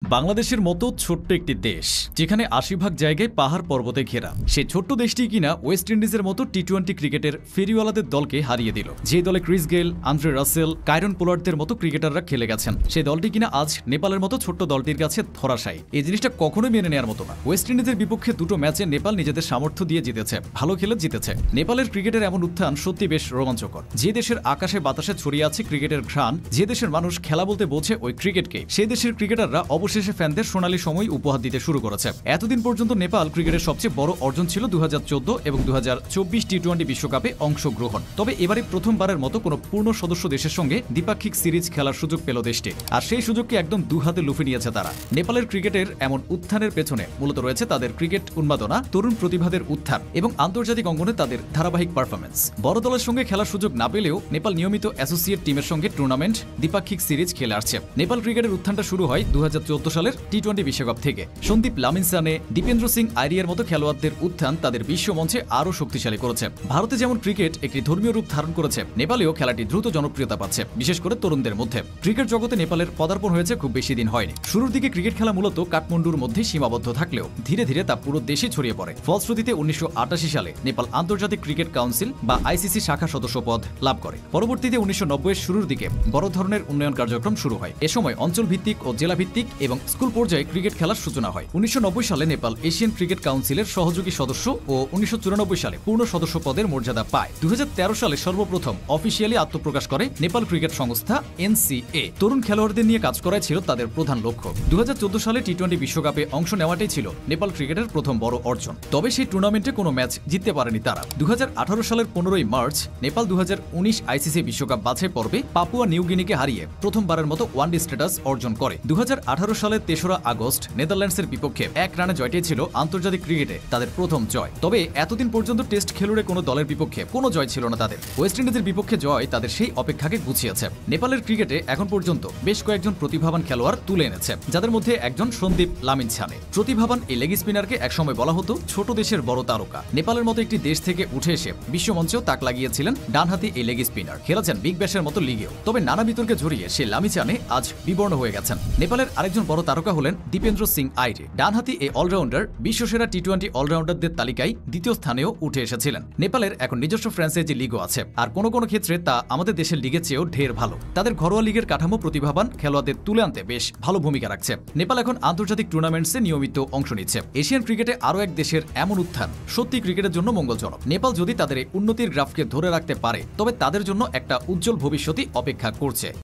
বাংলাদেশের মতো ছোট্ট একটি দেশ যেখানে ৮০% জায়গায় পাহাড় পর্বতে ঘেরা সেই ছোট্ট দেশটি কিনা ওয়েস্ট ইন্ডিজের মতো টি-20 ক্রিকেটের ফেরিওয়ালাদের দলকে হারিয়ে দিল। যে দলে Chris Gayle, Andre Russell, Kieron পোলার্ডদের মতো ক্রিকেটাররা খেলে গেছেন, সেই দলটি কিনা আজ নেপালের মতো ছোট্ট দলটির কাছে ধরাশায়ী। এই জিনিসটা কখনোই মেনে নেওয়ার মতো না। ওয়েস্ট ইন্ডিজের বিপক্ষে দুটো ম্যাচে নেপাল নিজেদের সামর্থ্য দিয়ে জিতেছে, ভালো খেলে জিতেছে। নেপালের ক্রিকেটের এমন উত্থান সত্যি বেশ রোমাঞ্চকর। যে দেশের আকাশে বাতাসে ছড়িয়ে আছে ক্রিকেটের ঘ্রাণ, যে দেশের মানুষ খেলা বলতে বোঝে ওই ক্রিকেটকে, সেই দেশের ক্রিকেটাররা অবশেষে ফ্যানদের সোনালী সময় উপহার দিতে শুরু করেছে। এতদিন পর্যন্ত নেপাল ক্রিকেটের সবচেয়ে বড় অর্জন ছিল ২০১৪ এবং ২০২৪ টি-20 বিশ্বকাপে অংশগ্রহণ। তবে এবারে প্রথমবারের মতো কোনো পূর্ণ সদস্য দেশের সঙ্গে দ্বিপাক্ষিক সিরিজ খেলার সুযোগ পেল দেশটি, আর সেই সুযোগকে একদম দুহাতে লুফে নিয়েছে তারা। নেপালের ক্রিকেটের এমন উত্থানের পেছনে মূলত রয়েছে তাদের ক্রিকেট উন্মাদনা, তরুণ প্রতিভাদের উত্থান এবং আন্তর্জাতিক অঙ্গনে তাদের ধারাবাহিক পারফরমেন্স। বড় দলের সঙ্গে খেলার সুযোগ না পেলেও নেপাল নিয়মিত অ্যাসোসিয়েট টিমের সঙ্গে টুর্নামেন্ট, দ্বিপাক্ষিক সিরিজ খেলে আসছে। নেপাল ক্রিকেটের উত্থানটা শুরু হয় ২০১৪ সালের টি-20 বিশ্বকাপ থেকে। সন্দীপ লামিনসানে, দীপেন্দ্র সিং আইরিয়ার মতো খেলোয়াড়দের উত্থান তাদের বিশ্বমঞ্চে আরও শক্তিশালী করেছে। ভারতে যেমন ক্রিকেট একটি ধর্মীয় রূপ ধারণ করেছে, নেপালেও খেলাটি দ্রুত জনপ্রিয়তা পাচ্ছে, বিশেষ করে তরুণদের মধ্যে। ক্রিকেট জগতে নেপালের পদার্পণ হয়েছে খুব বেশি দিন হয়নি। শুরুর দিকে ক্রিকেট খেলা মূলত কাঠমান্ডুর মধ্যে সীমাবদ্ধ থাকলেও ধীরে ধীরে তা পুরো দেশে ছড়িয়ে পড়ে। ফলশ্রুতিতে ১৯৮৮ সালে নেপাল আন্তর্জাতিক ক্রিকেট কাউন্সিল বা আইসিসি শাখা সদস্য পদ লাভ করে। পরবর্তীতে ১৯৯০ এর শুরুর দিকে বড় ধরনের উন্নয়ন কার্যক্রম শুরু হয়। এ সময় অঞ্চল ভিত্তিক ও জেলা ভিত্তিক এবং স্কুল পর্যায়ে ক্রিকেট খেলার সূচনা হয়। ১৯৯০ সালে নেপাল এশিয়ান ক্রিকেট কাউন্সিলের সহযোগী সদস্য ও ১৯৯৪ সালে পূর্ণ সদস্য পদের মর্যাদা পায়। ২০১৩ সালে সর্বপ্রথম অফিসিয়ালি আত্মপ্রকাশ করে নেপাল ক্রিকেট সংস্থা এনসিএ। তরুণ খেলোয়াড়দের নিয়ে কাজ করাই ছিল তাদের প্রধান লক্ষ্য। ২০১৪ সালে টি-20 বিশ্বকাপে অংশ নেওয়াটাই ছিল নেপাল ক্রিকেটের প্রথম বড় অর্জন। তবে সেই টুর্নামেন্টে কোনো ম্যাচ জিততে পারেনি তারা। ২০১৮ সালের ১৫ই মার্চ নেপাল ২০১৯ আইসিসি বিশ্বকাপ বাছাই পর্বে পাপুয়া নিউ গিনিকে হারিয়ে প্রথমবারের মতো ওয়ানডে স্ট্যাটাস অর্জন করে। ২০১৮ সালের ৩রা আগস্ট নেদারল্যান্ডসের বিপক্ষে ১ রানে জয়টাই ছিল আন্তর্জাতিক ক্রিকেটে তাদের প্রথম জয়। তবে এতদিন পর্যন্ত টেস্ট খেলুড়ে কোনো দলের বিপক্ষে কোনো জয় ছিল না তাদের। ওয়েস্ট ইন্ডিজের বিপক্ষে জয় তাদের সেই অপেক্ষাকে গুছিয়েছে। নেপালের ক্রিকেটে এখন পর্যন্ত বেশ কয়েকজন প্রতিভাবান খেলোয়াড় তুলে এনেছে, যাদের মধ্যে একজন সন্দীপ লামিনসানে। প্রতিভাবান এই লেগ স্পিনারকে একসময় বলা হতো ছোট দেশের বড় তারকা। নেপালের মতো একটি দেশ থেকে উঠে এসে বিশ্বমঞ্চেও তাক লাগিয়েছিলেন ডানহাতি এই লেগ স্পিনার। খেলেছেন বিগ ব্যাশের মতো লিগেও। তবে নানা বিতর্কে জড়িয়ে সে লামিনসানে আজ বিবর্ণ হয়ে গেছেন। নেপালের আরেকজন বড় তারকা হলেন দীপেন্দ্র সিং আইরে। ডানহাতি এই অলরাউন্ডার বিশ্বসেরা টি-20 অলরাউন্ডারদের তালিকায় দ্বিতীয় স্থানেও উঠে এসেছিলেন। নেপালের এখন নিজস্ব ফ্র্যাঞ্চাইজি লিগও আছে, আর কোনো কোনো ক্ষেত্রে তা আমাদের দেশের লিগের চেয়েও ঢের ভালো। তাদের ঘরোয়া লিগের কাঠামো প্রতিভাবান খেলোয়াড়দের তুলে আনতে বেশ ভালো ভূমিকা রাখছে। নেপাল এখন আন্তর্জাতিক টুর্নামেন্টসে নিয়মিত অংশ নিচ্ছে। এশিয়ান ক্রিকেটে আরও এক দেশের এমন উত্থান সত্যি ক্রিকেটের জন্য মঙ্গলজনক। নেপাল যদি তাদের এই উন্নতির গ্রাফকে ধরে রাখতে পারে, তবে তাদের জন্য একটা উজ্জ্বল ভবিষ্যৎই অপেক্ষা করছে।